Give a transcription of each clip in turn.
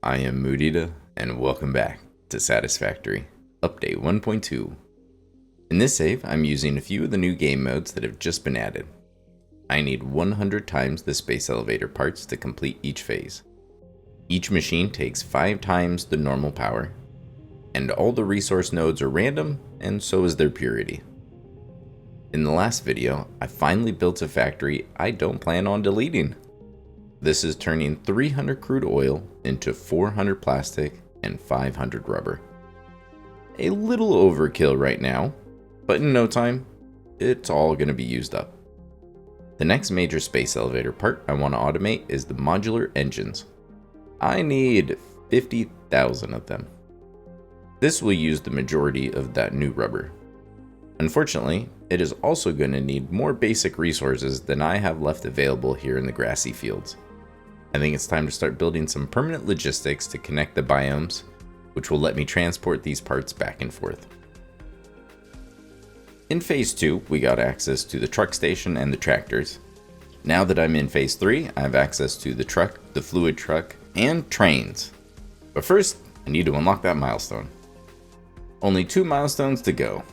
I am Moodita, and welcome back to Satisfactory Update 1.2. In this save, I'm using a few of the new game modes that have just been added. I need 100 times the space elevator parts to complete each phase. Each machine takes 5 times the normal power, and all the resource nodes are random, and so is their purity. In the last video, I finally built a factory I don't plan on deleting. This is turning 300 crude oil into 400 plastic and 500 rubber. A little overkill right now, but in no time, it's all going to be used up. The next major space elevator part I want to automate is the Modular Engines. I need 50,000 of them. This will use the majority of that new rubber. Unfortunately, it is also going to need more basic resources than I have left available here in the grassy fields. I think it's time to start building some permanent logistics to connect the biomes, which will let me transport these parts back and forth. In Phase 2, we got access to the truck station and the tractors. Now that I'm in Phase 3, I have access to the truck, the fluid truck, and trains. But first, I need to unlock that milestone. Only 2 milestones to go.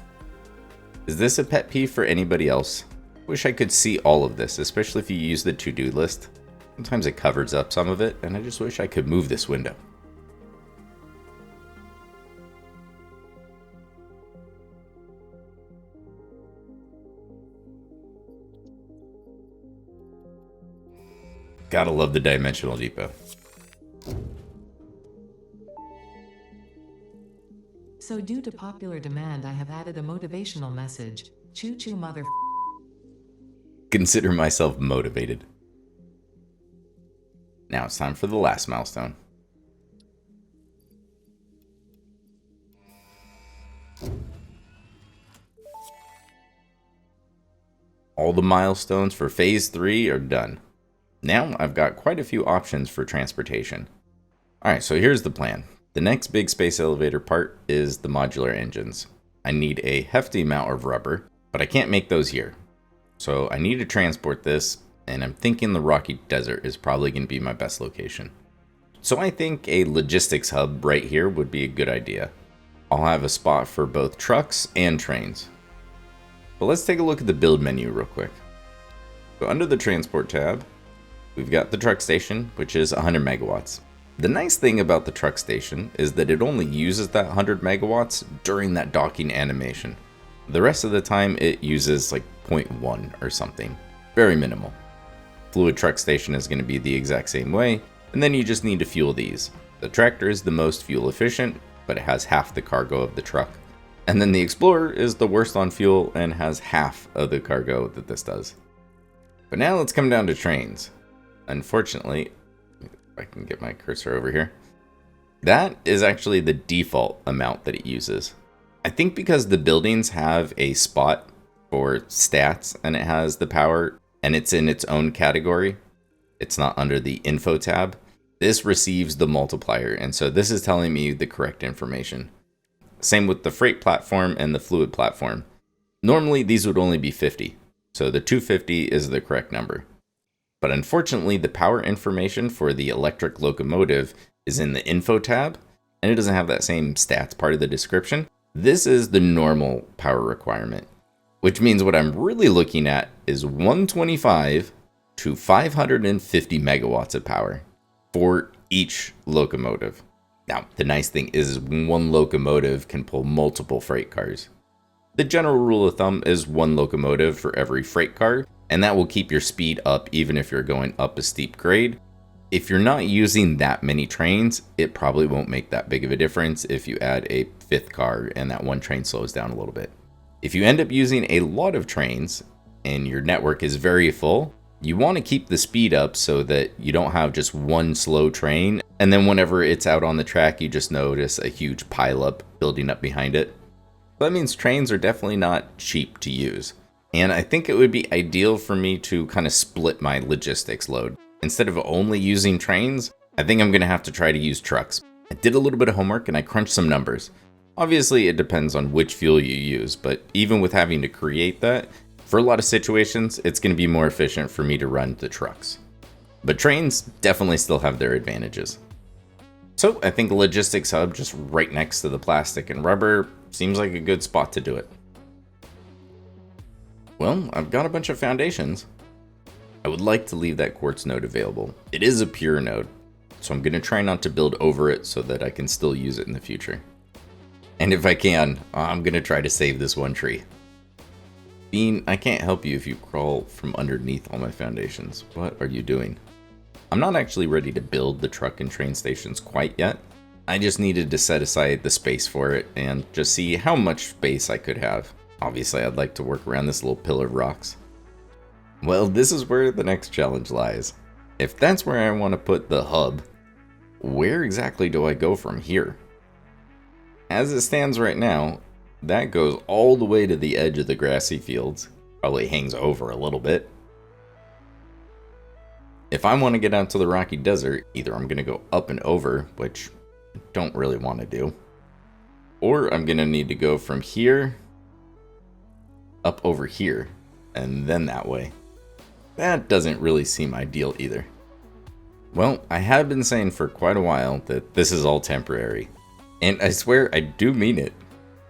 Is this a pet peeve for anybody else? Wish I could see all of this, especially if you use the to-do list. Sometimes it covers up some of it, and I just wish I could move this window. Gotta love the dimensional depot. So due to popular demand, I have added a motivational message. Choo choo mother. Consider myself motivated. Now it's time for the last milestone. All the milestones for Phase 3 are done. Now I've got quite a few options for transportation. Alright, so here's the plan. The next big space elevator part is the modular engines. I need a hefty amount of rubber, but I can't make those here. So I need to transport this, and I'm thinking the Rocky Desert is probably going to be my best location. So I think a logistics hub right here would be a good idea. I'll have a spot for both trucks and trains. But let's take a look at the build menu real quick. So under the transport tab, we've got the truck station, which is 100 megawatts. The nice thing about the truck station is that it only uses that 100 megawatts during that docking animation. The rest of the time it uses like 0.1 or something. Very minimal. Fluid truck station is going to be the exact same way, and then you just need to fuel these. The tractor is the most fuel efficient, but it has half the cargo of the truck. And then the Explorer is the worst on fuel and has half of the cargo that this does. But now let's come down to trains. Unfortunately, if I can get my cursor over here, that is actually the default amount that it uses. I think because the buildings have a spot for stats and it has the power and it's in its own category, it's not under the info tab, this receives the multiplier, and so this is telling me the correct information. Same with the freight platform and the fluid platform. Normally these would only be 50, so the 250 is the correct number. But unfortunately, the power information for the electric locomotive is in the info tab, and it doesn't have that same stats part of the description. This is the normal power requirement, which means what I'm really looking at is 125 to 550 megawatts of power for each locomotive. Now, the nice thing is one locomotive can pull multiple freight cars. The general rule of thumb is one locomotive for every freight car, and that will keep your speed up even if you're going up a steep grade. If you're not using that many trains, it probably won't make that big of a difference if you add a 5th car and that one train slows down a little bit. If you end up using a lot of trains and your network is very full, you want to keep the speed up so that you don't have just one slow train, and then whenever it's out on the track, you just notice a huge pileup building up behind it. That means trains are definitely not cheap to use. And I think it would be ideal for me to kind of split my logistics load. Instead of only using trains, I think I'm going to have to try to use trucks. I did a little bit of homework and I crunched some numbers. Obviously, it depends on which fuel you use, but even with having to create that, for a lot of situations, it's going to be more efficient for me to run the trucks. But trains definitely still have their advantages. So I think a logistics hub just right next to the plastic and rubber seems like a good spot to do it. Well, I've got a bunch of foundations. I would like to leave that quartz node available. It is a pure node, so I'm going to try not to build over it so that I can still use it in the future. And if I can, I'm going to try to save this one tree. Bean, I can't help you if you crawl from underneath all my foundations. What are you doing? I'm not actually ready to build the truck and train stations quite yet. I just needed to set aside the space for it and just see how much space I could have. Obviously, I'd like to work around this little pillar of rocks. Well, this is where the next challenge lies. If that's where I want to put the hub, where exactly do I go from here? As it stands right now, that goes all the way to the edge of the grassy fields. Probably hangs over a little bit. If I want to get out to the rocky desert, either I'm going to go up and over, which I don't really want to do, or I'm going to need to go from here up over here, and then that way. That doesn't really seem ideal either. Well, I have been saying for quite a while that this is all temporary. And I swear I do mean it,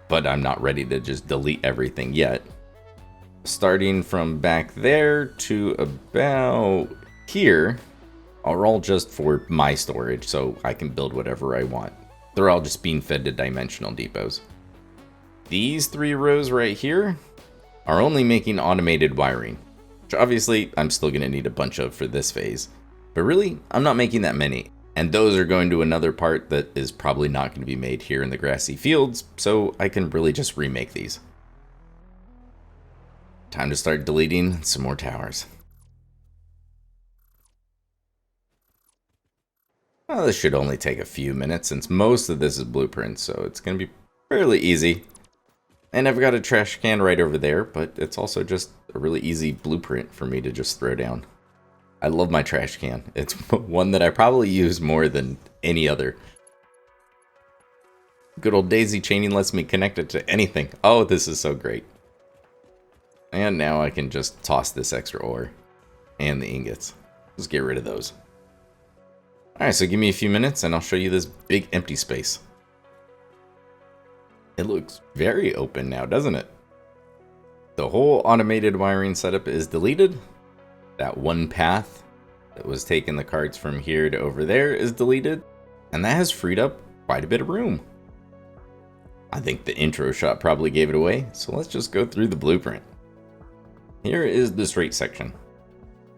but I'm not ready to just delete everything yet. Starting from back there to about here are all just for my storage, so I can build whatever I want. They're all just being fed to dimensional depots. These 3 rows right here are only making automated wiring, which obviously I'm still going to need a bunch of for this phase. But really, I'm not making that many. And those are going to another part that is probably not going to be made here in the grassy fields, so I can really just remake these. Time to start deleting some more towers. Well, this should only take a few minutes since most of this is blueprints, so it's going to be fairly easy. And I've got a trash can right over there, but it's also just a really easy blueprint for me to just throw down. I love my trash can. It's one that I probably use more than any other. Good old daisy chaining lets me connect it to anything. Oh, this is so great. And now I can just toss this extra ore and the ingots. Let's get rid of those. Alright, so give me a few minutes and I'll show you this big empty space. It looks very open now, doesn't it? The whole automated wiring setup is deleted. That one path that was taking the carts from here to over there is deleted. And that has freed up quite a bit of room. I think the intro shot probably gave it away, so let's just go through the blueprint. Here is the straight section.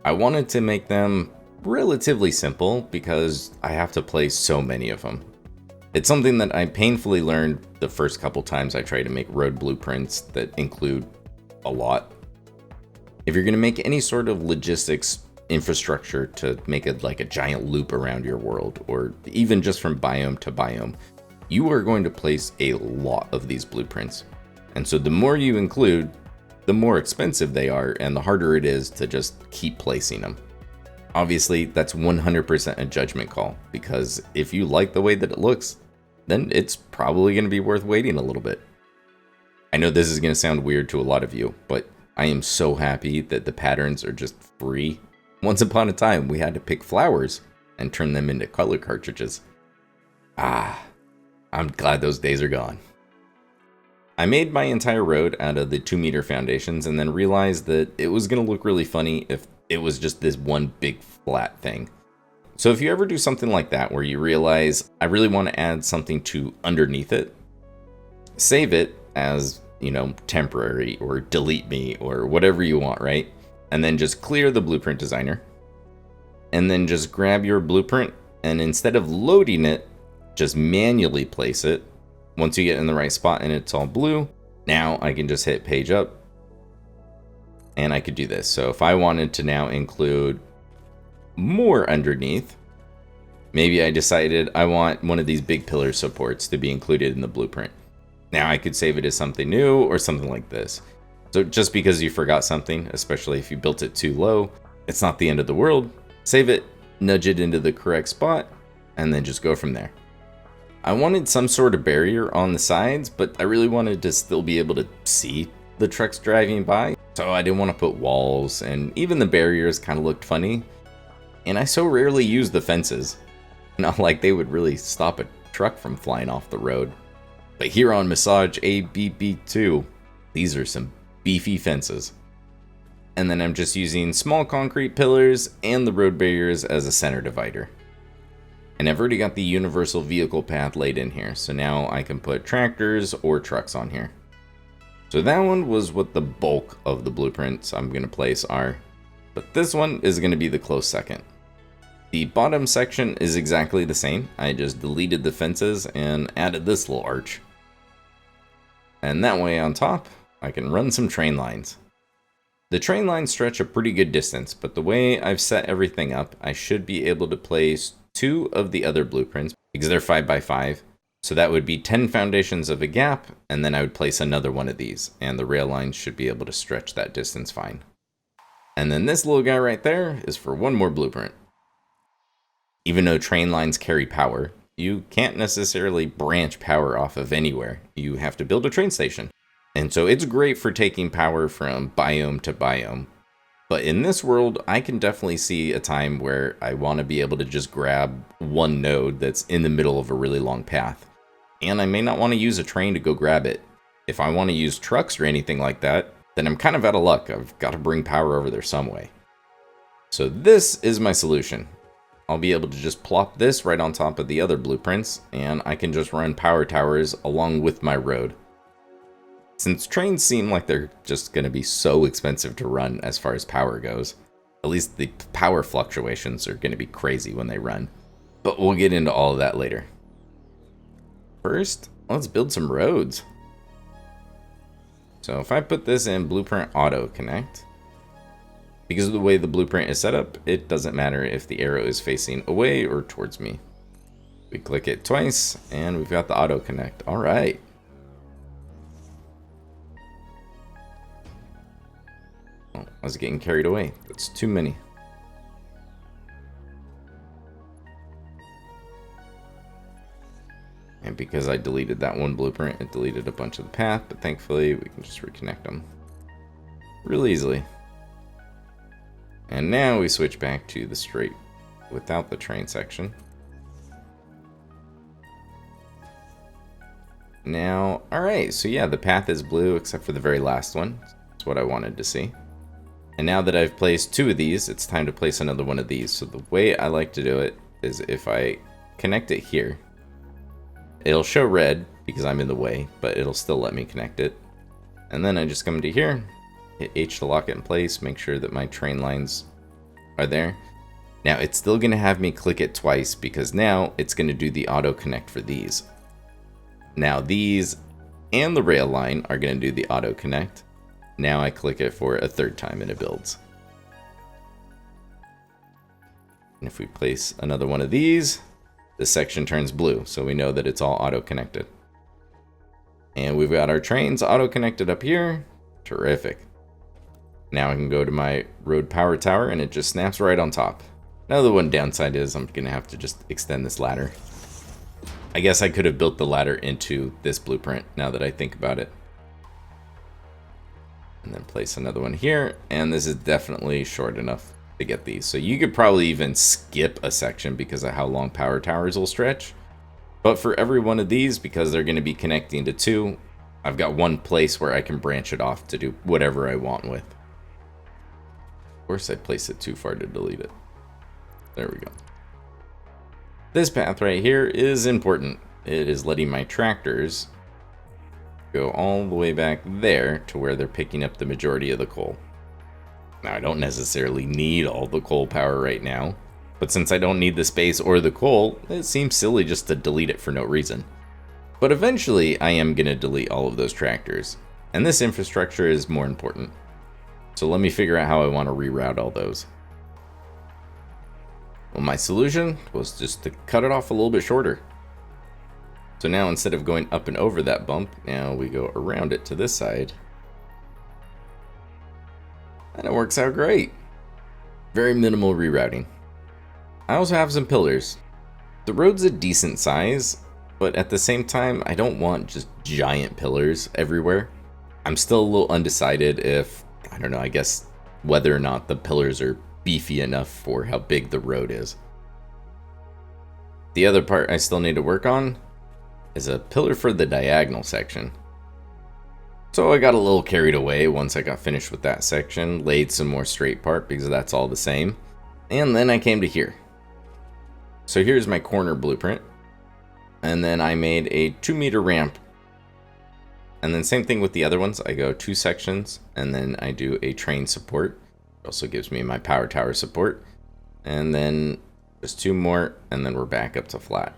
I wanted to make them relatively simple because I have to place so many of them. It's something that I painfully learned the first couple times I tried to make road blueprints that include a lot. If you're going to make any sort of logistics infrastructure to make it like a giant loop around your world, or even just from biome to biome, you are going to place a lot of these blueprints. And so the more you include, the more expensive they are and the harder it is to just keep placing them. Obviously, that's 100% a judgment call, because if you like the way that it looks, then it's probably going to be worth waiting a little bit. I know this is going to sound weird to a lot of you, but I am so happy that the patterns are just free. Once upon a time, we had to pick flowers and turn them into color cartridges. I'm glad those days are gone. I made my entire road out of the 2-meter foundations and then realized that it was going to look really funny if it was just this one big flat thing. So if you ever do something like that where you realize I really want to add something to underneath it, save it as, temporary, or delete me, or whatever you want, right? And then just clear the blueprint designer. And then just grab your blueprint, and instead of loading it, just manually place it. Once you get in the right spot and it's all blue, now I can just hit page up. And I could do this. So if I wanted to now include more underneath, maybe I decided I want one of these big pillar supports to be included in the blueprint. Now I could save it as something new or something like this. So just because you forgot something, especially if you built it too low, it's not the end of the world. Save it, nudge it into the correct spot, and then just go from there. I wanted some sort of barrier on the sides, but I really wanted to still be able to see the trucks driving by. So I didn't want to put walls, and even the barriers kind of looked funny. And I so rarely use the fences. Not like they would really stop a truck from flying off the road. But here on Massage ABB2, these are some beefy fences. And then I'm just using small concrete pillars and the road barriers as a center divider. And I've already got the universal vehicle path laid in here, so now I can put tractors or trucks on here. So that one was what the bulk of the blueprints I'm going to place are. But this one is going to be the close second. The bottom section is exactly the same. I just deleted the fences and added this little arch. And that way on top, I can run some train lines. The train lines stretch a pretty good distance, but the way I've set everything up, I should be able to place 2 of the other blueprints because they're 5x5. So that would be 10 foundations of a gap, and then I would place another one of these, and the rail lines should be able to stretch that distance fine. And then this little guy right there is for one more blueprint. Even though train lines carry power, you can't necessarily branch power off of anywhere. You have to build a train station. And so it's great for taking power from biome to biome. But in this world, I can definitely see a time where I want to be able to just grab one node that's in the middle of a really long path. And I may not want to use a train to go grab it. If I want to use trucks or anything like that, then I'm kind of out of luck. I've got to bring power over there some way. So this is my solution. I'll be able to just plop this right on top of the other blueprints, and I can just run power towers along with my road. Since trains seem like they're just going to be so expensive to run as far as power goes, at least the power fluctuations are going to be crazy when they run. But we'll get into all of that later. First, let's build some roads. So if I put this in Blueprint Auto Connect, because of the way the blueprint is set up, it doesn't matter if the arrow is facing away or towards me. We click it twice, and we've got the Auto Connect. All right. Oh, I was getting carried away. That's too many. And because I deleted that one blueprint, it deleted a bunch of the path, but thankfully we can just reconnect them really easily. And now we switch back to the straight without the train section. Now, alright, so yeah, the path is blue except for the very last one. That's what I wanted to see. And now that I've placed 2 of these, it's time to place another one of these. So the way I like to do it is if I connect it here, it'll show red because I'm in the way, but it'll still let me connect it. And then I just come to here, hit H to lock it in place, make sure that my train lines are there. Now it's still going to have me click it twice because now it's going to do the auto connect for these. Now these and the rail line are going to do the auto connect. Now I click it for a 3rd time and it builds. And if we place another one of these, this section turns blue, so we know that it's all auto-connected. And we've got our trains auto-connected up here. Terrific. Now I can go to my road power tower, and it just snaps right on top. Now the one downside is I'm going to have to just extend this ladder. I guess I could have built the ladder into this blueprint, now that I think about it. And then place another one here, and this is definitely short enough to get these. So you could probably even skip a section because of how long power towers will stretch. But for every one of these, because they're going to be connecting to 2, I've got one place where I can branch it off to do whatever I want with. Of course, I placed it too far to delete it. There we go. This path right here is important. It is letting my tractors go all the way back there to where they're picking up the majority of the coal. Now, I don't necessarily need all the coal power right now, but since I don't need the space or the coal, it seems silly just to delete it for no reason. But eventually, I am going to delete all of those tractors, and this infrastructure is more important. So let me figure out how I want to reroute all those. Well, my solution was just to cut it off a little bit shorter. So now instead of going up and over that bump, now we go around it to this side. And it works out great. Very minimal rerouting. I also have some pillars. The road's a decent size, but at the same time, I don't want just giant pillars everywhere. I'm still a little undecided if, I don't know, I guess whether or not the pillars are beefy enough for how big the road is. The other part I still need to work on is a pillar for the diagonal section. So I got a little carried away once I got finished with that section, laid some more straight part because that's all the same, and then I came to here. So here's my corner blueprint, and then I made a 2-meter ramp. And then same thing with the other ones, I go 2 sections, and then I do a train support. It also gives me my power tower support, and then just 2 more, and then we're back up to flat.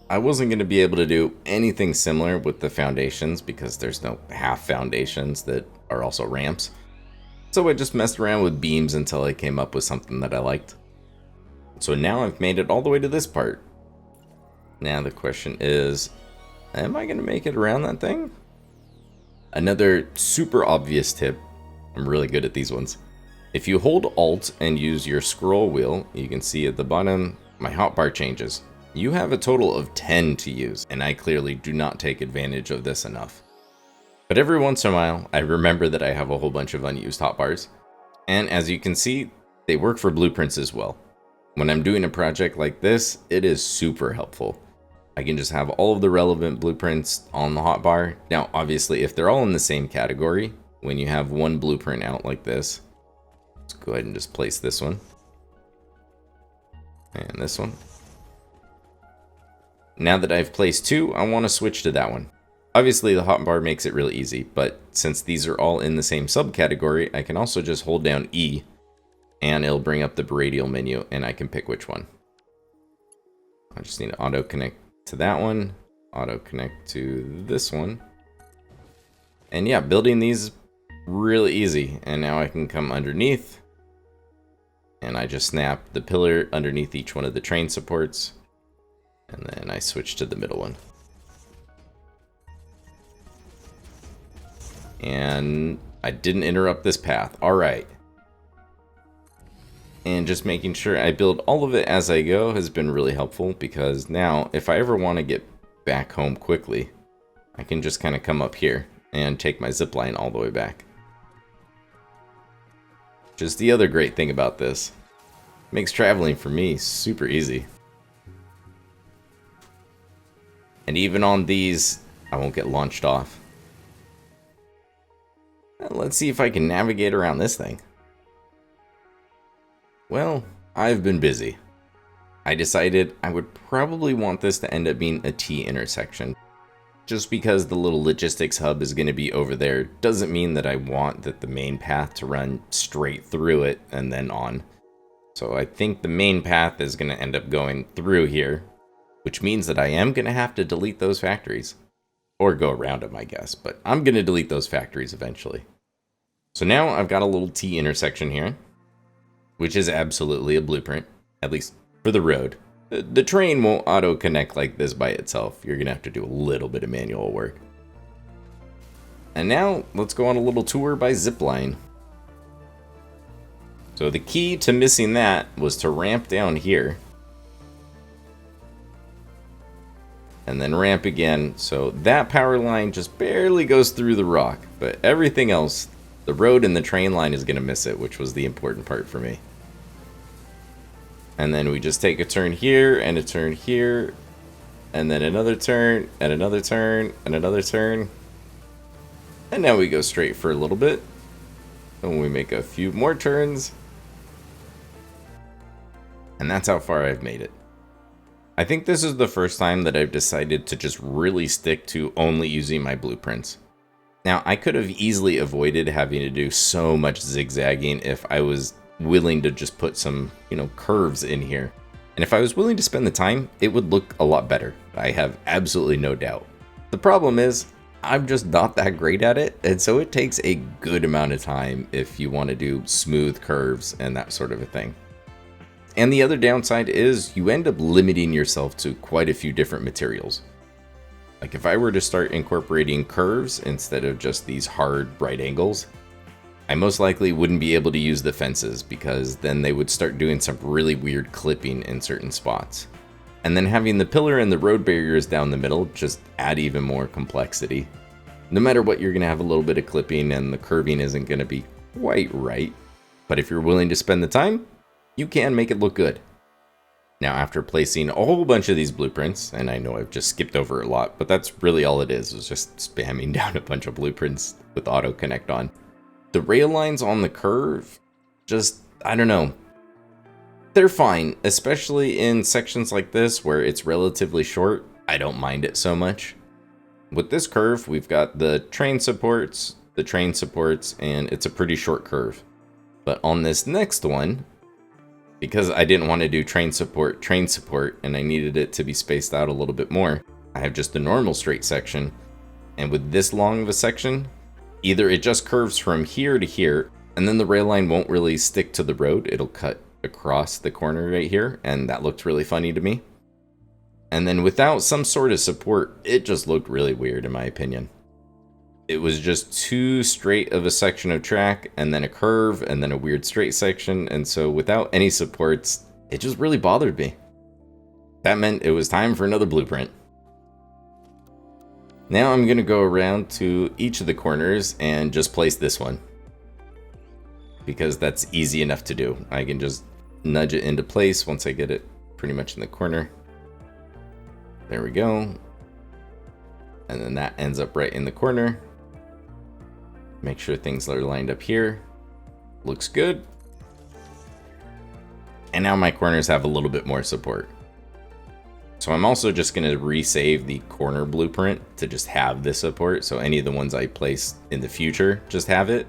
I wasn't going to be able to do anything similar with the foundations because there's no half foundations that are also ramps. So I just messed around with beams until I came up with something that I liked. So now I've made it all the way to this part. Now the question is, am I going to make it around that thing? Another super obvious tip, I'm really good at these ones. If you hold Alt and use your scroll wheel, you can see at the bottom my hotbar changes. You have a total of 10 to use, and I clearly do not take advantage of this enough. But every once in a while, I remember that I have a whole bunch of unused hotbars, and as you can see, they work for blueprints as well. When I'm doing a project like this, it is super helpful. I can just have all of the relevant blueprints on the hotbar. Now, obviously, if they're all in the same category, when you have one blueprint out like this, let's go ahead and just place this one, and this one. Now that I've placed 2, I want to switch to that one. Obviously the hotbar makes it really easy, but since these are all in the same subcategory, I can also just hold down E and it'll bring up the radial menu and I can pick which one. I just need to auto connect to that one, auto connect to this one. And yeah, building these really easy. And now I can come underneath and I just snap the pillar underneath each one of the train supports. And then I switch to the middle one. And I didn't interrupt this path. All right. And just making sure I build all of it as I go has been really helpful, because now if I ever want to get back home quickly, I can just kind of come up here and take my zip line all the way back. Just the other great thing about this. Makes traveling for me super easy. And even on these, I won't get launched off. Let's see if I can navigate around this thing. Well, I've been busy. I decided I would probably want this to end up being a T intersection. Just because the little logistics hub is going to be over there doesn't mean that I want that the main path to run straight through it and then on. So I think the main path is going to end up going through here, which means that I am going to have to delete those factories. Or go around them, I guess, but I'm going to delete those factories eventually. So now I've got a little T intersection here, which is absolutely a blueprint, at least for the road. The train won't auto-connect like this by itself. You're going to have to do a little bit of manual work. And now, let's go on a little tour by zipline. So the key to missing that was to ramp down here. And then ramp again, so that power line just barely goes through the rock. But everything else, the road and the train line is going to miss it, which was the important part for me. And then we just take a turn here, and a turn here, and then another turn, and another turn, and another turn. And now we go straight for a little bit. And we make a few more turns. And that's how far I've made it. I think this is the first time that I've decided to just really stick to only using my blueprints. Now, I could have easily avoided having to do so much zigzagging if I was willing to just put some, curves in here. And if I was willing to spend the time, it would look a lot better. I have absolutely no doubt. The problem is, I'm just not that great at it, and so it takes a good amount of time if you want to do smooth curves and that sort of a thing. And the other downside is you end up limiting yourself to quite a few different materials. Like if I were to start incorporating curves instead of just these hard right angles, I most likely wouldn't be able to use the fences because then they would start doing some really weird clipping in certain spots. And then having the pillar and the road barriers down the middle just add even more complexity. No matter what, you're going to have a little bit of clipping and the curving isn't going to be quite right. But if you're willing to spend the time, you can make it look good. Now, after placing a whole bunch of these blueprints, and I know I've just skipped over a lot, but that's really all it is just spamming down a bunch of blueprints with auto connect on. The rail lines on the curve, just, I don't know. They're fine, especially in sections like this where it's relatively short. I don't mind it so much. With this curve, we've got the train supports, and it's a pretty short curve. But on this next one, because I didn't want to do train support, and I needed it to be spaced out a little bit more, I have just a normal straight section. And with this long of a section, either it just curves from here to here, and then the rail line won't really stick to the road. It'll cut across the corner right here, and that looked really funny to me. And then without some sort of support, it just looked really weird in my opinion. It was just too straight of a section of track, and then a curve, and then a weird straight section, and so without any supports, it just really bothered me. That meant it was time for another blueprint. Now I'm going to go around to each of the corners and just place this one, because that's easy enough to do. I can just nudge it into place once I get it pretty much in the corner. There we go. And then that ends up right in the corner. Make sure things are lined up here. Looks good. And now my corners have a little bit more support. So I'm also just going to resave the corner blueprint to just have this support. So any of the ones I place in the future just have it.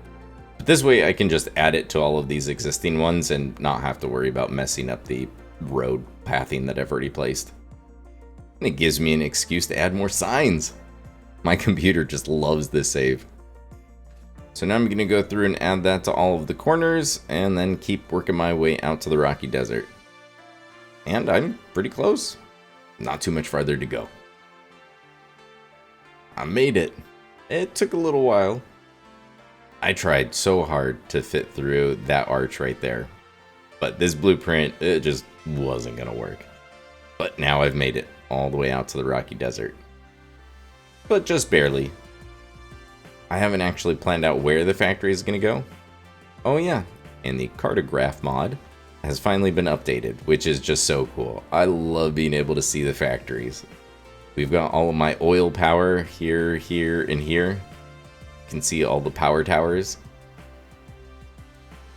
But this way I can just add it to all of these existing ones and not have to worry about messing up the road pathing that I've already placed. And it gives me an excuse to add more signs. My computer just loves this save. So now I'm going to go through and add that to all of the corners and then keep working my way out to the Rocky Desert. And I'm pretty close. Not too much farther to go. I made it. It took a little while. I tried so hard to fit through that arch right there. But this blueprint, it just wasn't going to work. But now I've made it all the way out to the Rocky Desert. But just barely. I haven't actually planned out where the factory is going to go. Oh yeah, and the Cartograph mod has finally been updated, which is just so cool. I love being able to see the factories. We've got all of my oil power here, here, and here. You can see all the power towers.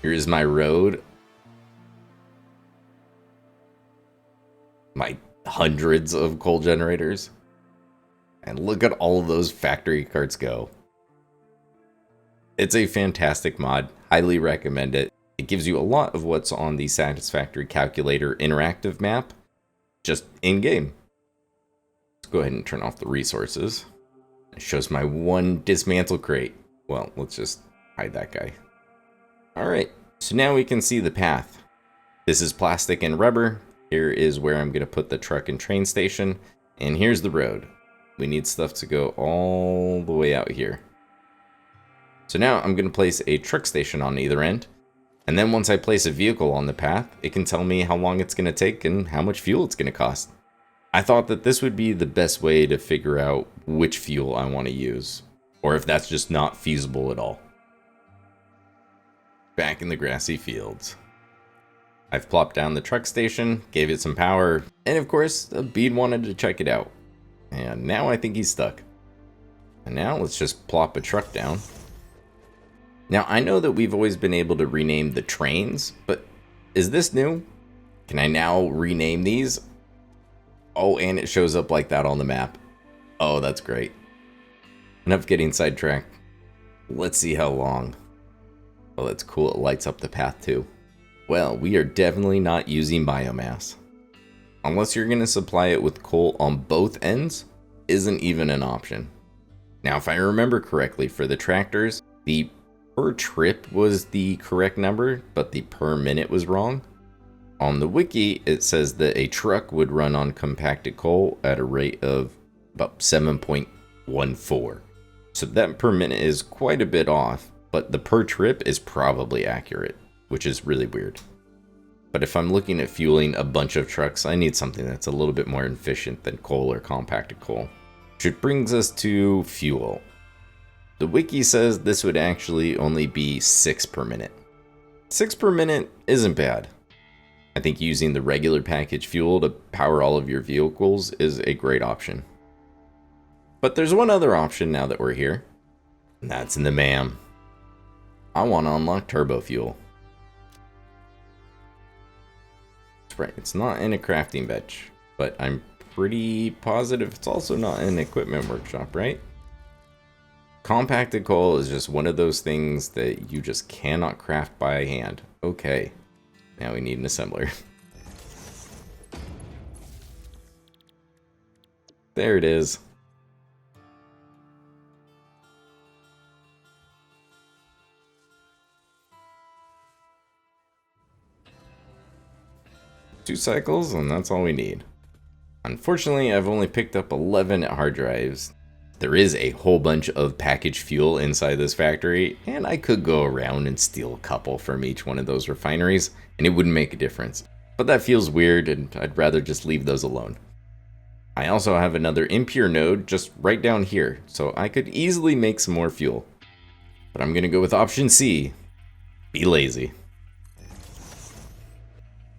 Here's my road. My hundreds of coal generators. And look at all of those factory carts go. It's a fantastic mod. Highly recommend it. It gives you a lot of what's on the Satisfactory Calculator interactive map, just in-game. Let's go ahead and turn off the resources. It shows my one dismantle crate. Well, let's just hide that guy. Alright, so now we can see the path. This is plastic and rubber. Here is where I'm going to put the truck and train station. And here's the road. We need stuff to go all the way out here. So now I'm going to place a truck station on either end. And then once I place a vehicle on the path, it can tell me how long it's going to take and how much fuel it's going to cost. I thought that this would be the best way to figure out which fuel I want to use, or if that's just not feasible at all. Back in the grassy fields. I've plopped down the truck station, gave it some power, and of course, the bead wanted to check it out. And now I think he's stuck. And now let's just plop a truck down. Now, I know that we've always been able to rename the trains, but is this new? Can I now rename these? Oh, and it shows up like that on the map. Oh, that's great. Enough getting sidetracked. Let's see how long. Oh, that's cool. It lights up the path too. Well, we are definitely not using biomass. Unless you're going to supply it with coal on both ends, isn't even an option. Now, if I remember correctly, for the tractors, the per trip was the correct number, but the per minute was wrong. On the wiki, it says that a truck would run on compacted coal at a rate of about 7.14. So that per minute is quite a bit off, but the per trip is probably accurate, which is really weird. But if I'm looking at fueling a bunch of trucks, I need something that's a little bit more efficient than coal or compacted coal. Which brings us to fuel. The wiki says this would actually only be 6 per minute. 6 per minute isn't bad. I think using the regular packaged fuel to power all of your vehicles is a great option. But there's one other option now that we're here, and that's in the MAM. I want to unlock Turbofuel. That's right, it's not in a crafting bench, but I'm pretty positive it's also not in an equipment workshop, right? Compacted coal is just one of those things that you just cannot craft by hand. Okay, now we need an assembler. There it is. Two cycles, and that's all we need. Unfortunately, I've only picked up 11 hard drives. There is a whole bunch of packaged fuel inside this factory, and I could go around and steal a couple from each one of those refineries, and it wouldn't make a difference. But that feels weird, and I'd rather just leave those alone. I also have another impure node just right down here, so I could easily make some more fuel. But I'm gonna go with option C. Be lazy.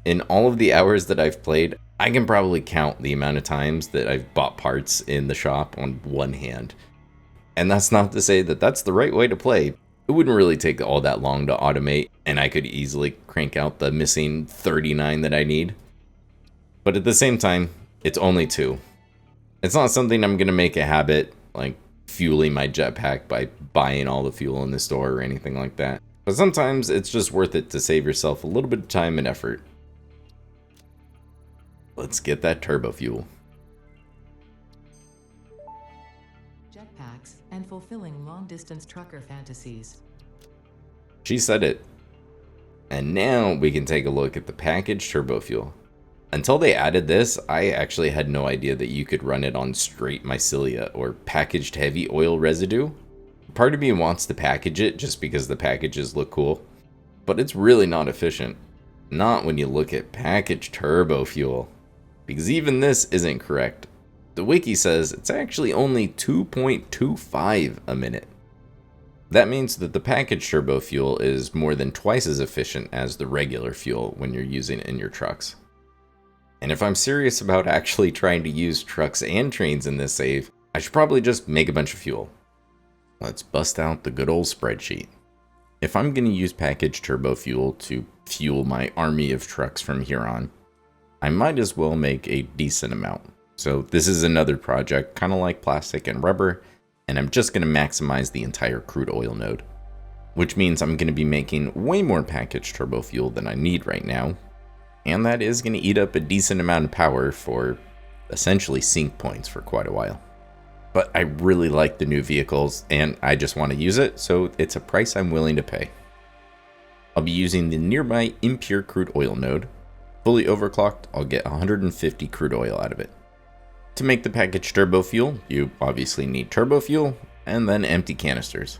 In all of the hours that I've played, I can probably count the amount of times that I've bought parts in the shop on one hand. And that's not to say that that's the right way to play. It wouldn't really take all that long to automate, and I could easily crank out the missing 39 that I need. But at the same time, it's only 2. It's not something I'm going to make a habit, like fueling my jetpack by buying all the fuel in the store or anything like that. But sometimes it's just worth it to save yourself a little bit of time and effort. Let's get that turbo fuel. Jetpacks and fulfilling long-distance trucker fantasies. She said it. And now we can take a look at the packaged turbo fuel. Until they added this, I actually had no idea that you could run it on straight mycelia or packaged heavy oil residue. Part of me wants to package it just because the packages look cool, but it's really not efficient. Not when you look at packaged turbo fuel. Because even this isn't correct. The wiki says it's actually only 2.25 a minute. That means that the packaged turbo fuel is more than twice as efficient as the regular fuel when you're using it in your trucks. And if I'm serious about actually trying to use trucks and trains in this save, I should probably just make a bunch of fuel. Let's bust out the good old spreadsheet. If I'm going to use packaged turbo fuel to fuel my army of trucks from here on, I might as well make a decent amount. So this is another project, kind of like plastic and rubber, and I'm just going to maximize the entire crude oil node. Which means I'm going to be making way more packaged turbo fuel than I need right now, and that is going to eat up a decent amount of power for essentially sync points for quite a while. But I really like the new vehicles, and I just want to use it, so it's a price I'm willing to pay. I'll be using the nearby impure crude oil node. Fully overclocked, I'll get 150 crude oil out of it. To make the packaged turbo fuel, you obviously need turbo fuel and then empty canisters.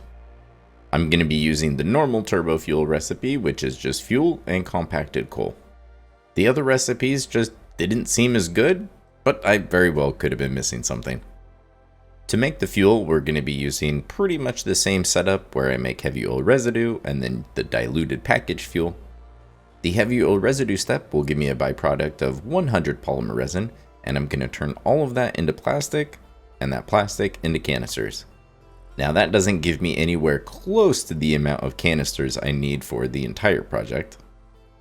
I'm going to be using the normal turbo fuel recipe, which is just fuel and compacted coal. The other recipes just didn't seem as good, but I very well could have been missing something. To make the fuel, we're going to be using pretty much the same setup where I make heavy oil residue and then the diluted packaged fuel. The heavy oil residue step will give me a byproduct of 100 polymer resin, and I'm going to turn all of that into plastic, and that plastic into canisters. Now that doesn't give me anywhere close to the amount of canisters I need for the entire project.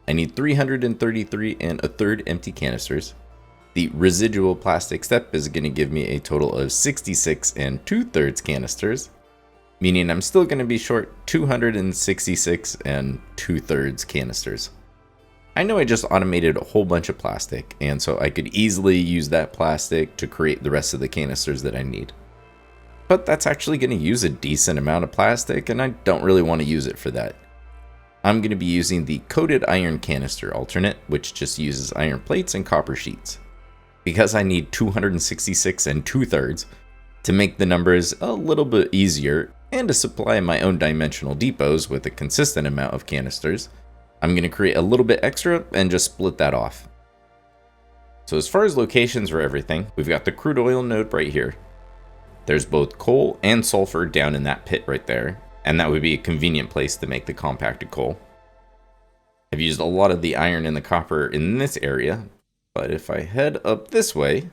I need 333 1/3 empty canisters. The residual plastic step is going to give me a total of 66 2/3 canisters, meaning I'm still going to be short 266 2/3 canisters. I know I just automated a whole bunch of plastic, and so I could easily use that plastic to create the rest of the canisters that I need. But that's actually going to use a decent amount of plastic, and I don't really want to use it for that. I'm going to be using the coated iron canister alternate, which just uses iron plates and copper sheets. Because I need 266 2/3 to make the numbers a little bit easier, and to supply my own dimensional depots with a consistent amount of canisters, I'm going to create a little bit extra and just split that off. So as far as locations for everything, we've got the crude oil node right here. There's both coal and sulfur down in that pit right there, and that would be a convenient place to make the compacted coal. I've used a lot of the iron and the copper in this area, but if I head up this way,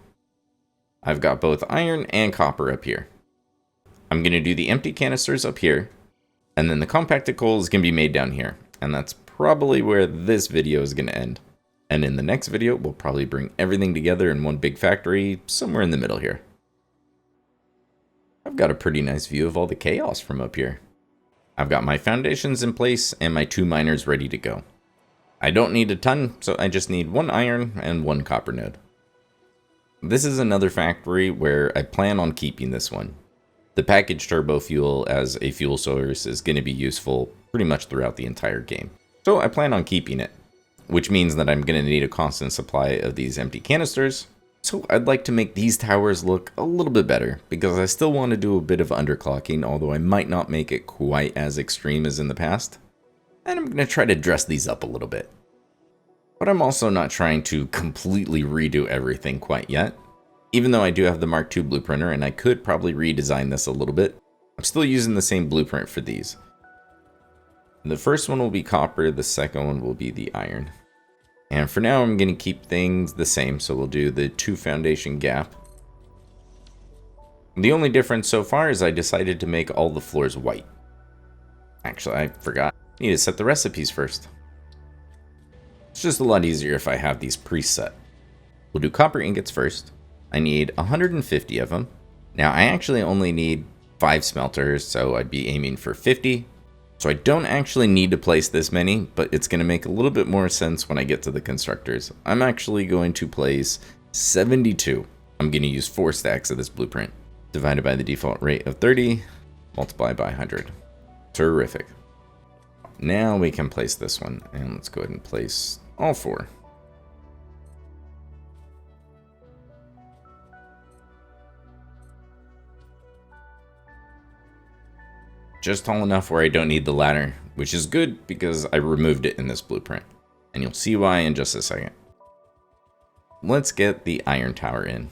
I've got both iron and copper up here. I'm going to do the empty canisters up here, and then the compacted coal is going to be made down here, and that's probably where this video is going to end. And in the next video, we'll probably bring everything together in one big factory somewhere in the middle here. I've got a pretty nice view of all the chaos from up here. I've got my foundations in place and my 2 miners ready to go. I don't need a ton, so I just need 1 iron and 1 copper node. This is another factory where I plan on keeping this one. The packaged Turbofuel as a fuel source is going to be useful pretty much throughout the entire game. So I plan on keeping it, which means that I'm going to need a constant supply of these empty canisters. So I'd like to make these towers look a little bit better, because I still want to do a bit of underclocking, although I might not make it quite as extreme as in the past. And I'm going to try to dress these up a little bit. But I'm also not trying to completely redo everything quite yet. Even though I do have the Mark II blueprinter and I could probably redesign this a little bit, I'm still using the same blueprint for these. The first one will be copper, the second one will be the iron. And for now I'm going to keep things the same, so we'll do the 2 foundation gap. The only difference so far is I decided to make all the floors white. Actually, I forgot. I need to set the recipes first. It's just a lot easier if I have these preset. We'll do copper ingots first. I need 150 of them. Now I actually only need 5 smelters, so I'd be aiming for 50. So I don't actually need to place this many, but it's going to make a little bit more sense when I get to the constructors. I'm actually going to place 72. I'm going to use 4 stacks of this blueprint. Divided by the default rate of 30, multiply by 100. Terrific. Now we can place this one, and let's go ahead and place all 4. Just tall enough where I don't need the ladder, which is good because I removed it in this blueprint. And you'll see why in just a second. Let's get the iron tower in.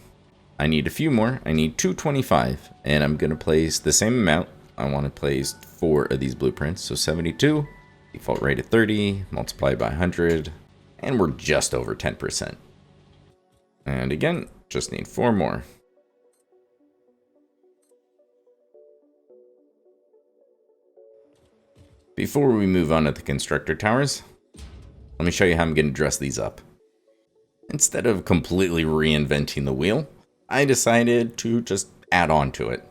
I need a few more. I need 225, and I'm going to place the same amount. I want to place 4 of these blueprints, so 72, default rate of 30, multiply by 100, and we're just over 10%. And again, just need 4 more. Before we move on to the constructor towers, let me show you how I'm going to dress these up. Instead of completely reinventing the wheel, I decided to just add on to it.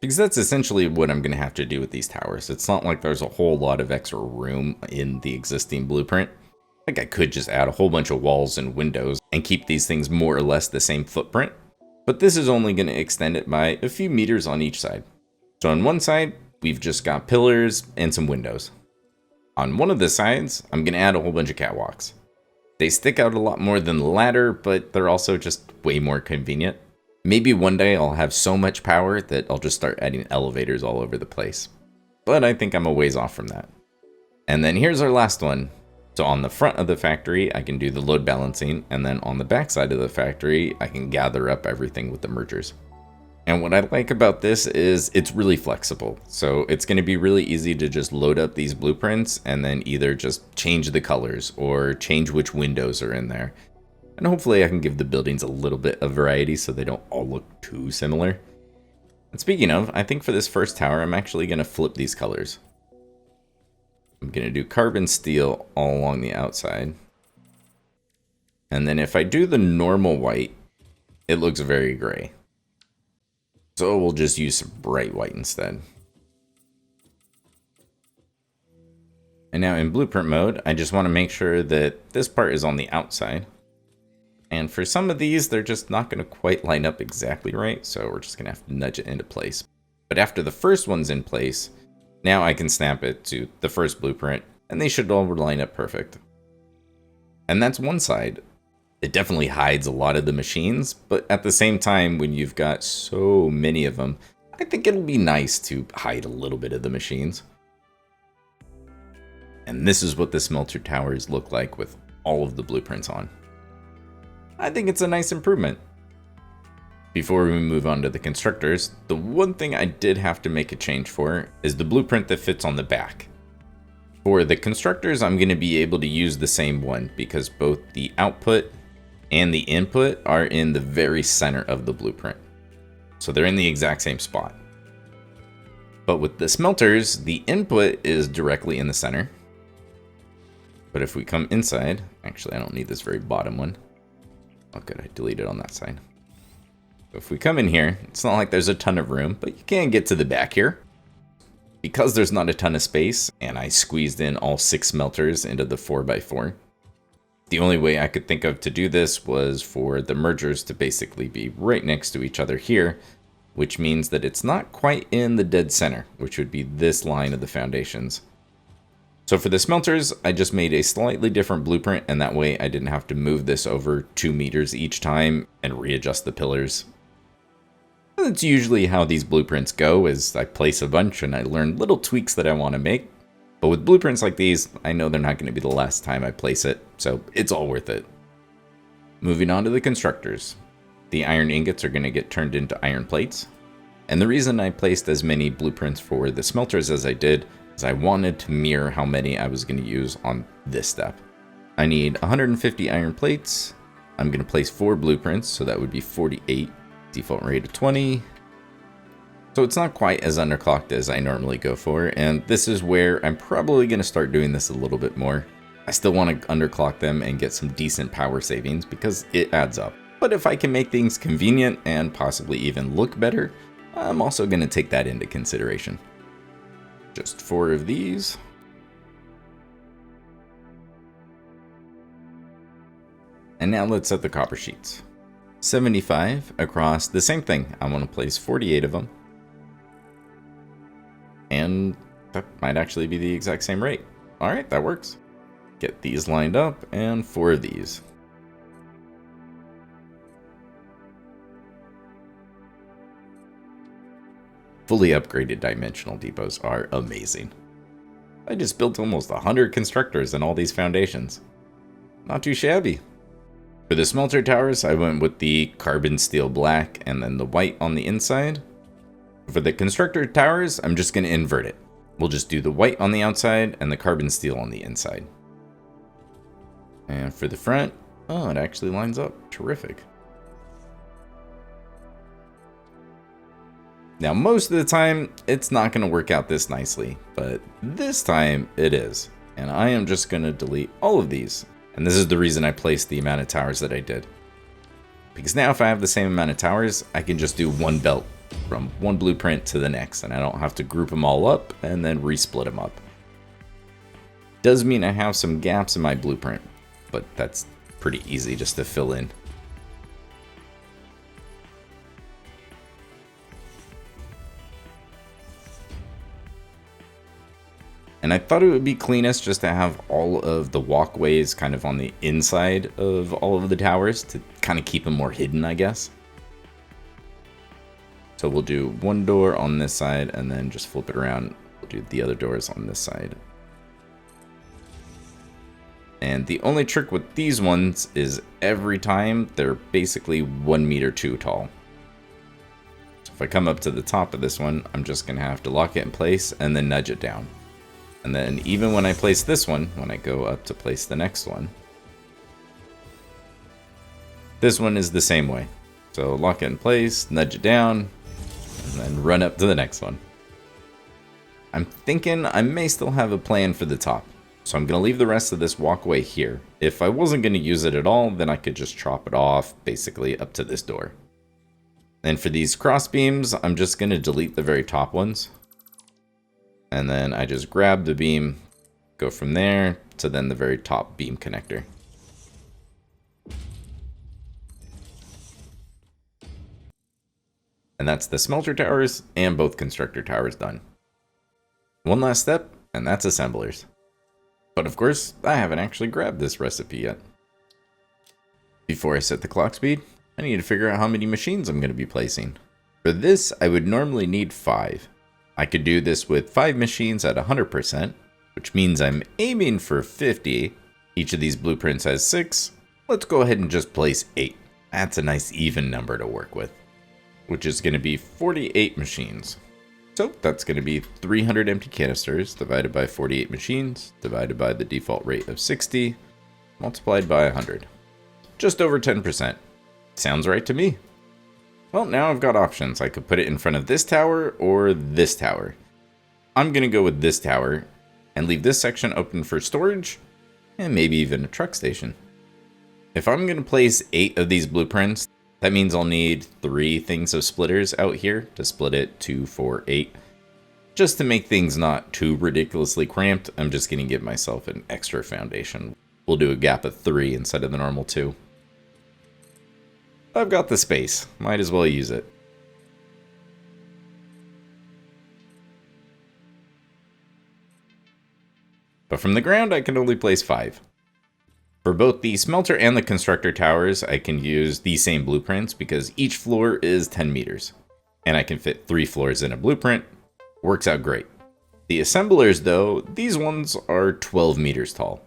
Because that's essentially what I'm going to have to do with these towers. It's not like there's a whole lot of extra room in the existing blueprint. Like I could just add a whole bunch of walls and windows and keep these things more or less the same footprint. But this is only going to extend it by a few meters on each side. So on one side, we've just got pillars and some windows. On one of the sides, I'm going to add a whole bunch of catwalks. They stick out a lot more than the ladder, but they're also just way more convenient. Maybe one day I'll have so much power that I'll just start adding elevators all over the place. But I think I'm a ways off from that. And then here's our last one. So on the front of the factory, I can do the load balancing, and then on the back side of the factory, I can gather up everything with the mergers. And what I like about this is it's really flexible. So it's going to be really easy to just load up these blueprints and then either just change the colors or change which windows are in there. And hopefully I can give the buildings a little bit of variety so they don't all look too similar. And speaking of, I think for this first tower, I'm actually going to flip these colors. I'm going to do carbon steel all along the outside. And then if I do the normal white, it looks very gray. So we'll just use some bright white instead. And now in blueprint mode, I just want to make sure that this part is on the outside. And for some of these, they're just not going to quite line up exactly right. So we're just going to have to nudge it into place. But after the first one's in place, now I can snap it to the first blueprint and they should all line up perfect. And that's one side. It definitely hides a lot of the machines, but at the same time, when you've got so many of them, I think it'll be nice to hide a little bit of the machines. And this is what the smelter towers look like with all of the blueprints on. I think it's a nice improvement. Before we move on to the constructors, the one thing I did have to make a change for is the blueprint that fits on the back. For the constructors, I'm going to be able to use the same one because both the output and the input are in the very center of the blueprint. So they're in the exact same spot. But with the smelters, the input is directly in the center. But if we come inside, actually I don't need this very bottom one. Oh good, I deleted on that side. If we come in here, it's not like there's a ton of room, but you can get to the back here. Because there's not a ton of space, and I squeezed in all 6 smelters into the 4x4, the only way I could think of to do this was for the mergers to basically be right next to each other here, which means that it's not quite in the dead center, which would be this line of the foundations. So for the smelters, I just made a slightly different blueprint, and that way I didn't have to move this over 2 meters each time and readjust the pillars. That's usually how these blueprints go, is I place a bunch and I learn little tweaks that I want to make. But with blueprints like these, I know they're not going to be the last time I place it, so it's all worth it. Moving on to the constructors. The iron ingots are going to get turned into iron plates. And the reason I placed as many blueprints for the smelters as I did is I wanted to mirror how many I was going to use on this step. I need 150 iron plates. I'm going to place 4 blueprints, so that would be 48. Default rate of 20. So it's not quite as underclocked as I normally go for, and this is where I'm probably going to start doing this a little bit more. I still want to underclock them and get some decent power savings because it adds up. But if I can make things convenient and possibly even look better, I'm also going to take that into consideration. Just 4 of these. And now let's set the copper sheets. 75 across the same thing. I want to place 48 of them. And that might actually be the exact same rate. Alright, that works. Get these lined up and 4 of these. Fully upgraded dimensional depots are amazing. I just built almost 100 constructors in all these foundations. Not too shabby. For the smelter towers, I went with the carbon steel black and then the white on the inside. For the constructor towers, I'm just going to invert it. We'll just do the white on the outside and the carbon steel on the inside. And for the front, oh, it actually lines up. Terrific. Now, most of the time, it's not going to work out this nicely, but this time it is. And I am just going to delete all of these. And this is the reason I placed the amount of towers that I did. Because now if I have the same amount of towers, I can just do one belt from one blueprint to the next, and I don't have to group them all up and then resplit them up. Does mean I have some gaps in my blueprint, but that's pretty easy just to fill in. And I thought it would be cleanest just to have all of the walkways kind of on the inside of all of the towers to kind of keep them more hidden, I guess. So we'll do one door on this side and then just flip it around. We'll do the other doors on this side. And the only trick with these ones is every time they're basically 1 meter too tall. So if I come up to the top of this one, I'm just going to have to lock it in place and then nudge it down. And then even when I place this one, when I go up to place the next one, this one is the same way. So lock it in place, nudge it down, and then run up to the next one. I'm thinking I may still have a plan for the top. So I'm going to leave the rest of this walkway here. If I wasn't going to use it at all, then I could just chop it off basically up to this door. And for these cross beams, I'm just going to delete the very top ones. And then I just grab the beam, go from there to then the very top beam connector. And that's the smelter towers and both constructor towers done. One last step, and that's assemblers. But of course, I haven't actually grabbed this recipe yet. Before I set the clock speed, I need to figure out how many machines I'm going to be placing. For this, I would normally need 5. I could do this with 5 machines at 100%, which means I'm aiming for 50. Each of these blueprints has 6. Let's go ahead and just place 8. That's a nice even number to work with, which is going to be 48 machines. So that's going to be 300 empty canisters divided by 48 machines, divided by the default rate of 60, multiplied by 100. Just over 10%. Sounds right to me. Well, now I've got options. I could put it in front of this tower or this tower. I'm going to go with this tower and leave this section open for storage and maybe even a truck station. If I'm going to place 8 of these blueprints, that means I'll need 3 things of splitters out here to split it 2, 4, 8. Just to make things not too ridiculously cramped, I'm just going to give myself an extra foundation. We'll do a gap of 3 instead of the normal 2. I've got the space. Might as well use it. But from the ground, I can only place 5. For both the smelter and the constructor towers, I can use these same blueprints because each floor is 10 meters. And I can fit 3 floors in a blueprint. Works out great. The assemblers, though, these ones are 12 meters tall.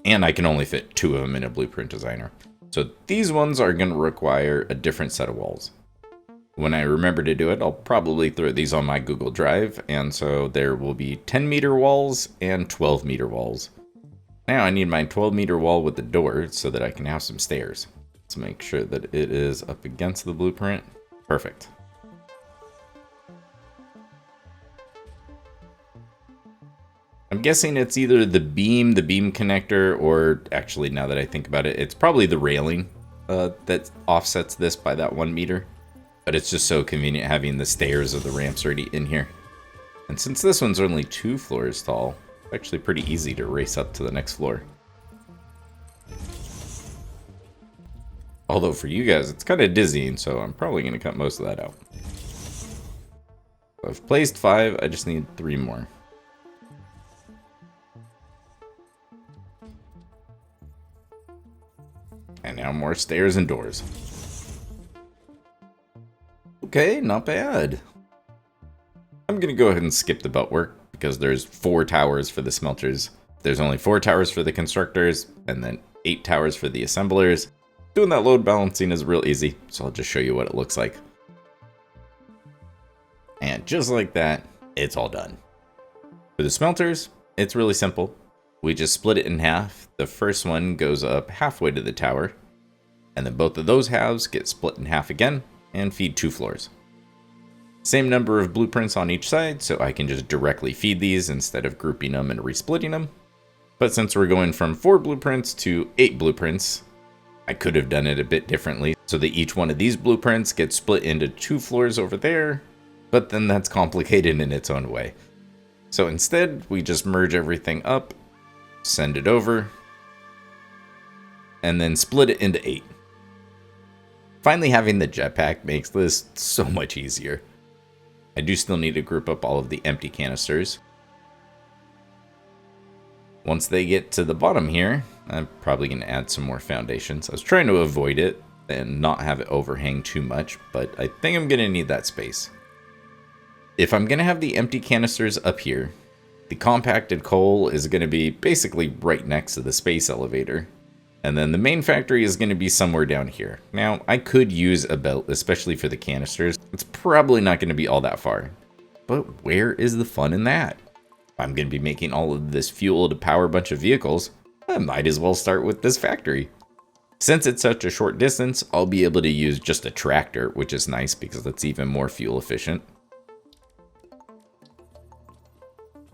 And I can only fit 2 of them in a blueprint designer. So these ones are going to require a different set of walls. When I remember to do it, I'll probably throw these on my Google Drive. And so there will be 10 meter walls and 12 meter walls. Now I need my 12 meter wall with the door so that I can have some stairs. Let's make sure that it is up against the blueprint. Perfect. I'm guessing it's either the beam connector, or actually now that I think about it, it's probably the railing that offsets this by that 1 meter. But it's just so convenient having the stairs or the ramps already in here. And since this one's only 2 floors tall, it's actually pretty easy to race up to the next floor. Although for you guys, it's kind of dizzying, so I'm probably going to cut most of that out. So I've placed 5, I just need 3 more. And now more stairs and doors. Okay, not bad. I'm going to go ahead and skip the belt work because there's 4 towers for the smelters. There's only 4 towers for the constructors and then 8 towers for the assemblers. Doing that load balancing is real easy, so I'll just show you what it looks like. And just like that, it's all done. For the smelters, it's really simple. We just split it in half. The first one goes up halfway to the tower, and then both of those halves get split in half again and feed 2 floors. Same number of blueprints on each side, so I can just directly feed these instead of grouping them and resplitting them. But since we're going from 4 blueprints to 8 blueprints, I could have done it a bit differently so that each one of these blueprints gets split into 2 floors over there, but then that's complicated in its own way. So instead, we just merge everything up, send it over, and then split it into 8. Finally, having the jetpack makes this so much easier. I do still need to group up all of the empty canisters. Once they get to the bottom here, I'm probably going to add some more foundations. I was trying to avoid it and not have it overhang too much, but I think I'm going to need that space. If I'm going to have the empty canisters up here, the compacted coal is going to be basically right next to the space elevator. And then the main factory is going to be somewhere down here. Now, I could use a belt, especially for the canisters. It's probably not going to be all that far. But where is the fun in that? If I'm going to be making all of this fuel to power a bunch of vehicles, I might as well start with this factory. Since it's such a short distance, I'll be able to use just a tractor, which is nice because that's even more fuel efficient.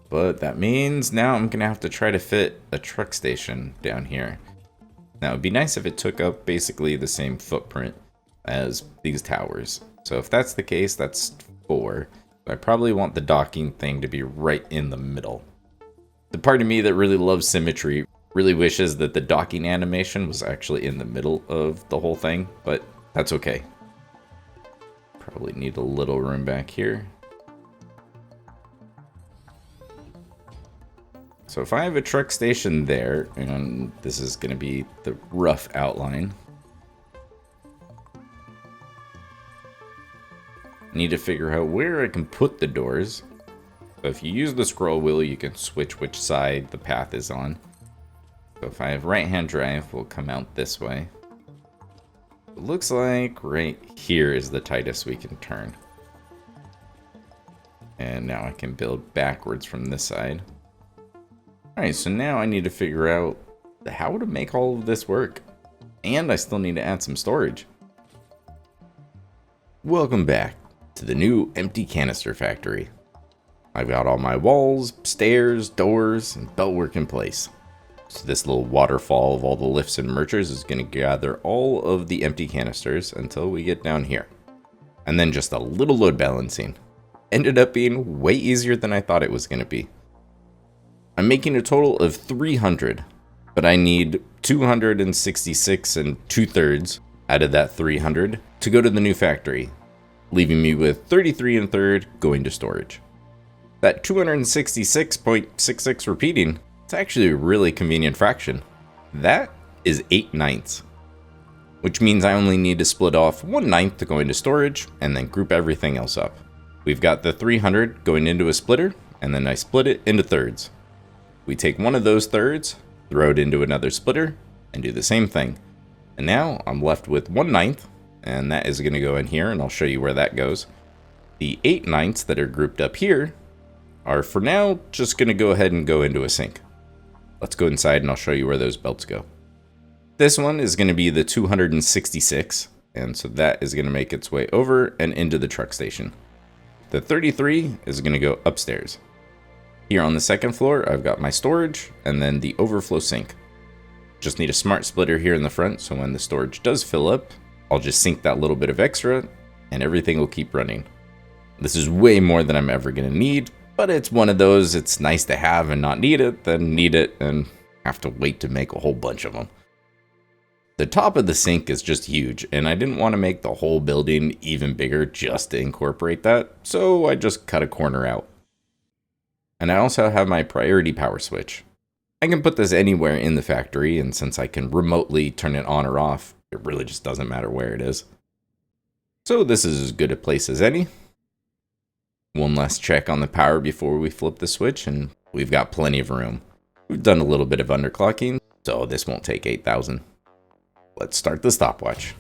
But that means now I'm going to have to try to fit a truck station down here. Now, it'd be nice if it took up basically the same footprint as these towers. So if that's the case, that's 4. I probably want the docking thing to be right in the middle. The part of me that really loves symmetry really wishes that the docking animation was actually in the middle of the whole thing, but that's okay. Probably need a little room back here. So if I have a truck station there, and this is going to be the rough outline, I need to figure out where I can put the doors. So if you use the scroll wheel, you can switch which side the path is on. So if I have right-hand drive, we'll come out this way. It looks like right here is the tightest we can turn. And now I can build backwards from this side. Alright, so now I need to figure out how to make all of this work. And I still need to add some storage. Welcome back to the new empty canister factory. I've got all my walls, stairs, doors, and beltwork in place. So this little waterfall of all the lifts and merchers is going to gather all of the empty canisters until we get down here. And then just a little load balancing. Ended up being way easier than I thought it was going to be. I'm making a total of 300, but I need 266 and 2/3 out of that 300 to go to the new factory, leaving me with 33 1/3 going to storage. That 266.66 repeating, it's actually a really convenient fraction. That is 8/9, which means I only need to split off 1/9 to go into storage and then group everything else up. We've got the 300 going into a splitter, and then I split it into thirds. We take one of those thirds, throw it into another splitter, and do the same thing. And now I'm left with 1/9, and that is going to go in here, and I'll show you where that goes. The 8/9 that are grouped up here are for now just going to go ahead and go into a sink. Let's go inside and I'll show you where those belts go. This one is going to be the 266, and so that is going to make its way over and into the truck station. The 33 is going to go upstairs. Here on the second floor, I've got my storage and then the overflow sink. Just need a smart splitter here in the front, so when the storage does fill up, I'll just sink that little bit of extra and everything will keep running. This is way more than I'm ever going to need, but it's one of those, it's nice to have and not need it, then need it and have to wait to make a whole bunch of them. The top of the sink is just huge, and I didn't want to make the whole building even bigger just to incorporate that, so I just cut a corner out. And I also have my priority power switch. I can put this anywhere in the factory, and since I can remotely turn it on or off, it really just doesn't matter where it is. So this is as good a place as any. One last check on the power before we flip the switch, and we've got plenty of room. We've done a little bit of underclocking, so this won't take 8,000. Let's start the stopwatch.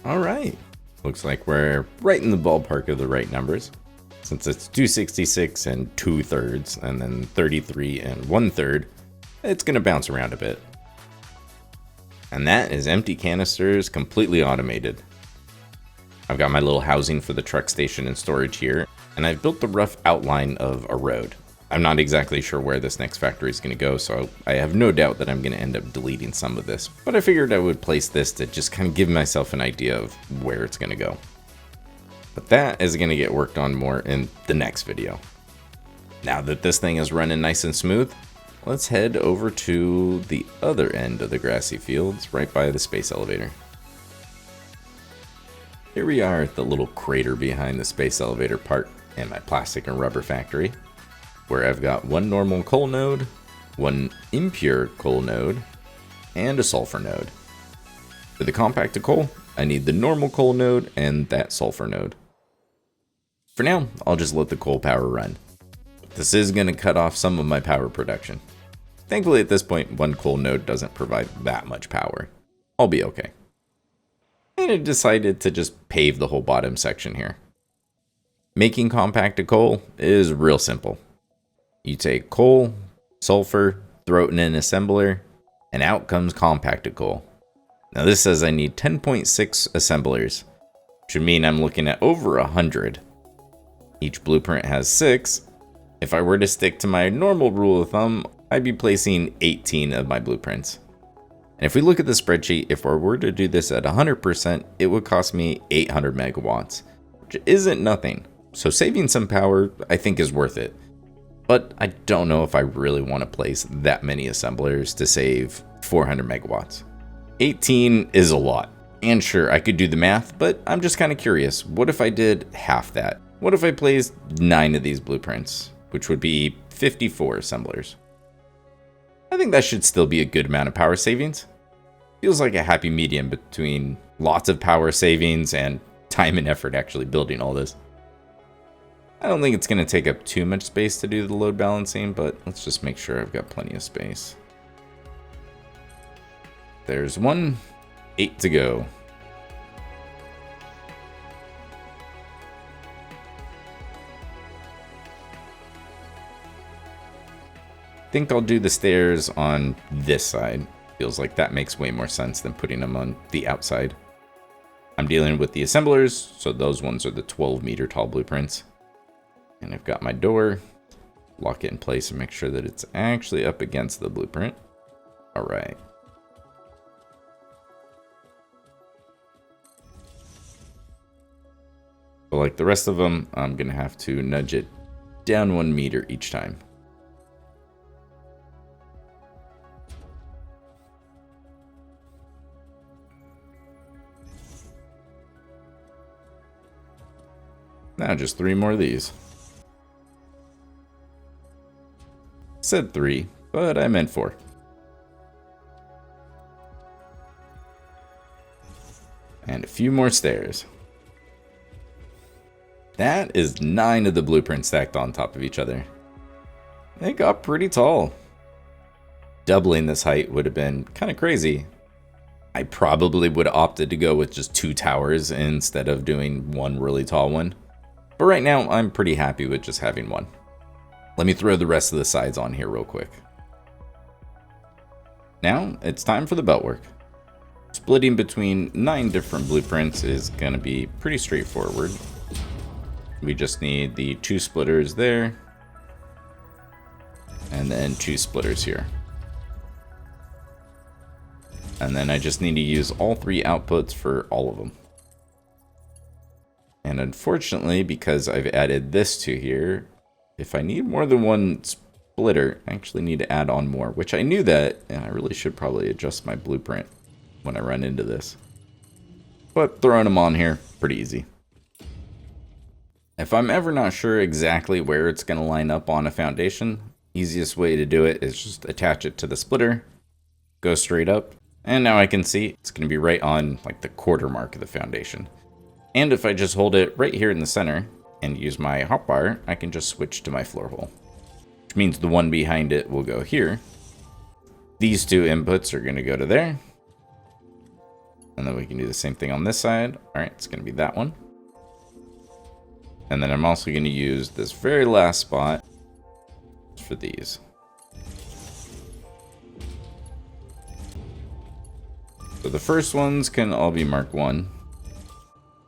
All right, looks like we're right in the ballpark of the right numbers. Since it's 266 and 2/3, and then 33 and 1/3, it's gonna bounce around a bit. And that is empty canisters, completely automated. I've got my little housing for the truck station and storage here, and I've built the rough outline of a road. I'm not exactly sure where this next factory is going to go, so I have no doubt that I'm going to end up deleting some of this. But I figured I would place this to just kind of give myself an idea of where it's going to go. But that is going to get worked on more in the next video. Now that this thing is running nice and smooth, let's head over to the other end of the grassy fields, right by the space elevator. Here we are at the little crater behind the space elevator part in my plastic and rubber factory, where I've got one normal coal node, one impure coal node, and a sulfur node. For the compacted coal, I need the normal coal node and that sulfur node. For now, I'll just let the coal power run. This is going to cut off some of my power production. Thankfully at this point, one coal node doesn't provide that much power. I'll be okay. And I decided to just pave the whole bottom section here. Making compacted coal is real simple. You take coal, sulfur, throw it in an assembler, and out comes compacted coal. Now this says I need 10.6 assemblers, which would mean I'm looking at over 100. Each blueprint has 6. If I were to stick to my normal rule of thumb, I'd be placing 18 of my blueprints. And if we look at the spreadsheet, if I were to do this at 100%, it would cost me 800 megawatts, which isn't nothing. So saving some power, I think, is worth it. But I don't know if I really want to place that many assemblers to save 400 megawatts. 18 is a lot. And sure, I could do the math, but I'm just kind of curious. What if I did half that? What if I placed 9 of these blueprints, which would be 54 assemblers? I think that should still be a good amount of power savings. Feels like a happy medium between lots of power savings and time and effort actually building all this. I don't think it's going to take up too much space to do the load balancing, but let's just make sure I've got plenty of space. There's 1, 8 to go. I think I'll do the stairs on this side. Feels like that makes way more sense than putting them on the outside. I'm dealing with the assemblers, so those ones are the 12-meter tall blueprints. And I've got my door. Lock it in place and make sure that it's actually up against the blueprint. All right. But like the rest of them, I'm going to have to nudge it down 1 meter each time. Now just 3 more of these. Said 3, but I meant 4. And a few more stairs. That is 9 of the blueprints stacked on top of each other. They got pretty tall. Doubling this height would have been kind of crazy. I probably would have opted to go with just 2 towers instead of doing 1 really tall one. But right now, I'm pretty happy with just having 1. Let me throw the rest of the sides on here real quick. Now, it's time for the beltwork. Splitting between 9 different blueprints is going to be pretty straightforward. We just need the 2 splitters there, and then 2 splitters here. And then I just need to use all 3 outputs for all of them. And unfortunately, because I've added this to here, if I need more than 1 splitter, I actually need to add on more, which I knew that, and I really should probably adjust my blueprint when I run into this. But throwing them on here, pretty easy. If I'm ever not sure exactly where it's going to line up on a foundation, easiest way to do it is just attach it to the splitter, go straight up, and now I can see it's going to be right on like the quarter mark of the foundation. And if I just hold it right here in the center and use my hotbar, I can just switch to my floor hole, which means the one behind it will go here. These 2 inputs are going to go to there. And then we can do the same thing on this side. All right, it's going to be that one. And then I'm also going to use this very last spot for these. So the first ones can all be marked 1.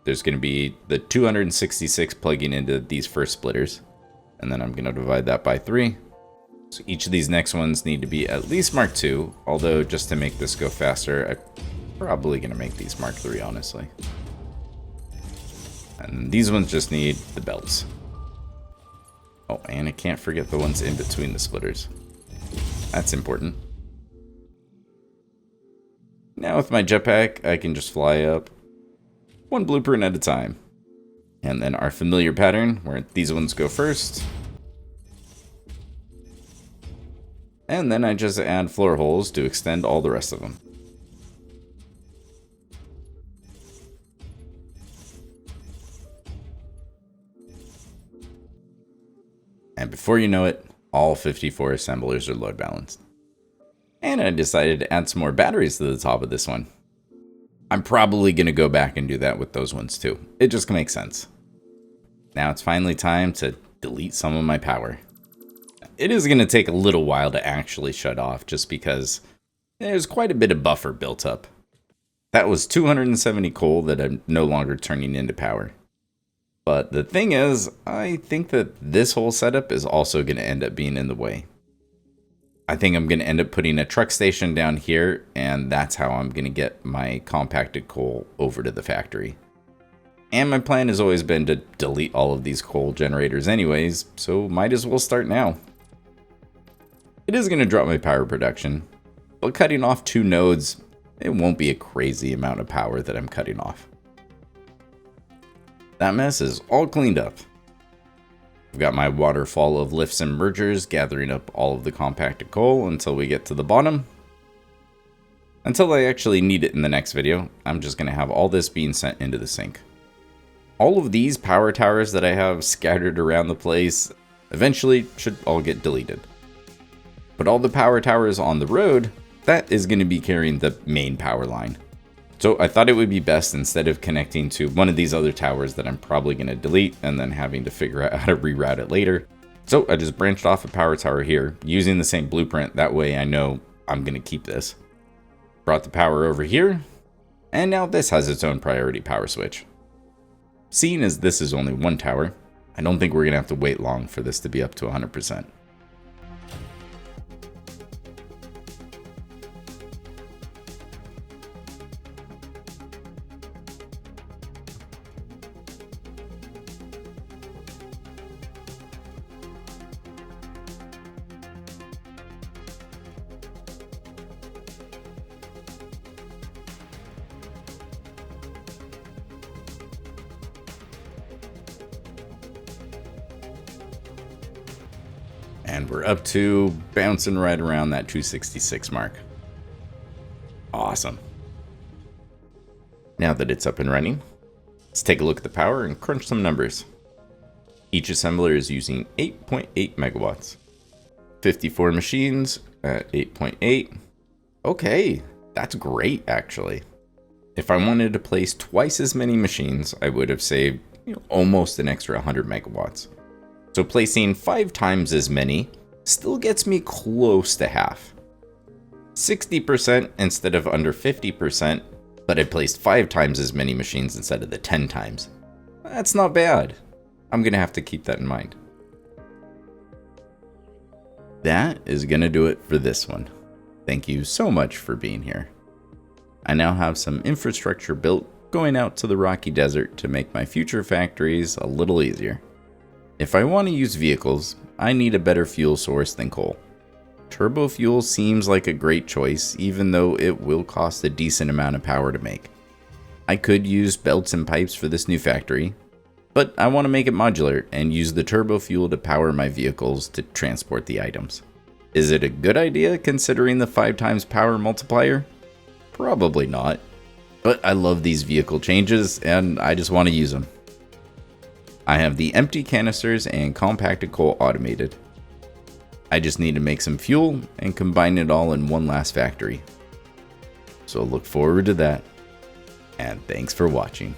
There's going to be the 266 plugging into these first splitters. And then I'm going to divide that by 3. So each of these next ones need to be at least mark 2. Although just to make this go faster, I'm probably going to make these mark 3, honestly. And these ones just need the belts. Oh, and I can't forget the ones in between the splitters. That's important. Now with my jetpack, I can just fly up 1 blueprint at a time. And then our familiar pattern, where these ones go first. And then I just add floor holes to extend all the rest of them. And before you know it, all 54 assemblers are load balanced. And I decided to add some more batteries to the top of this one. I'm probably going to go back and do that with those ones too. It just makes sense. Now it's finally time to delete some of my power. It is going to take a little while to actually shut off just because there's quite a bit of buffer built up. That was 270 coal that I'm no longer turning into power. But the thing is, I think that this whole setup is also going to end up being in the way. I think I'm going to end up putting a truck station down here, and that's how I'm going to get my compacted coal over to the factory. And my plan has always been to delete all of these coal generators anyways, so might as well start now. It is going to drop my power production, but cutting off 2 nodes, it won't be a crazy amount of power that I'm cutting off. That mess is all cleaned up. I've got my waterfall of lifts and mergers gathering up all of the compacted coal until we get to the bottom. Until I actually need it in the next video, I'm just going to have all this being sent into the sink. All of these power towers that I have scattered around the place eventually should all get deleted. But all the power towers on the road, that is going to be carrying the main power line. So I thought it would be best, instead of connecting to one of these other towers that I'm probably going to delete and then having to figure out how to reroute it later. So I just branched off a power tower here using the same blueprint. That way I know I'm going to keep this. Brought the power over here, and now this has its own priority power switch. Seeing as this is only one tower, I don't think we're going to have to wait long for this to be up to 100%. And we're up to bouncing right around that 266 mark. Awesome. Now that it's up and running, let's take a look at the power and crunch some numbers. Each assembler is using 8.8 megawatts. 54 machines at 8.8. Okay, that's great actually. If I wanted to place twice as many machines, I would have saved almost an extra 100 megawatts. So placing 5 times as many still gets me close to half. 60% instead of under 50%, but I placed 5 times as many machines instead of the 10 times. That's not bad. I'm gonna have to keep that in mind. That is gonna do it for this one. Thank you so much for being here. I now have some infrastructure built going out to the rocky desert to make my future factories a little easier. If I want to use vehicles, I need a better fuel source than coal. Turbofuel seems like a great choice, even though it will cost a decent amount of power to make. I could use belts and pipes for this new factory, but I want to make it modular and use the turbofuel to power my vehicles to transport the items. Is it a good idea considering the 5 times power multiplier? Probably not, but I love these vehicle changes and I just want to use them. I have the empty canisters and compacted coal automated. I just need to make some fuel and combine it all in one last factory. So look forward to that, and thanks for watching.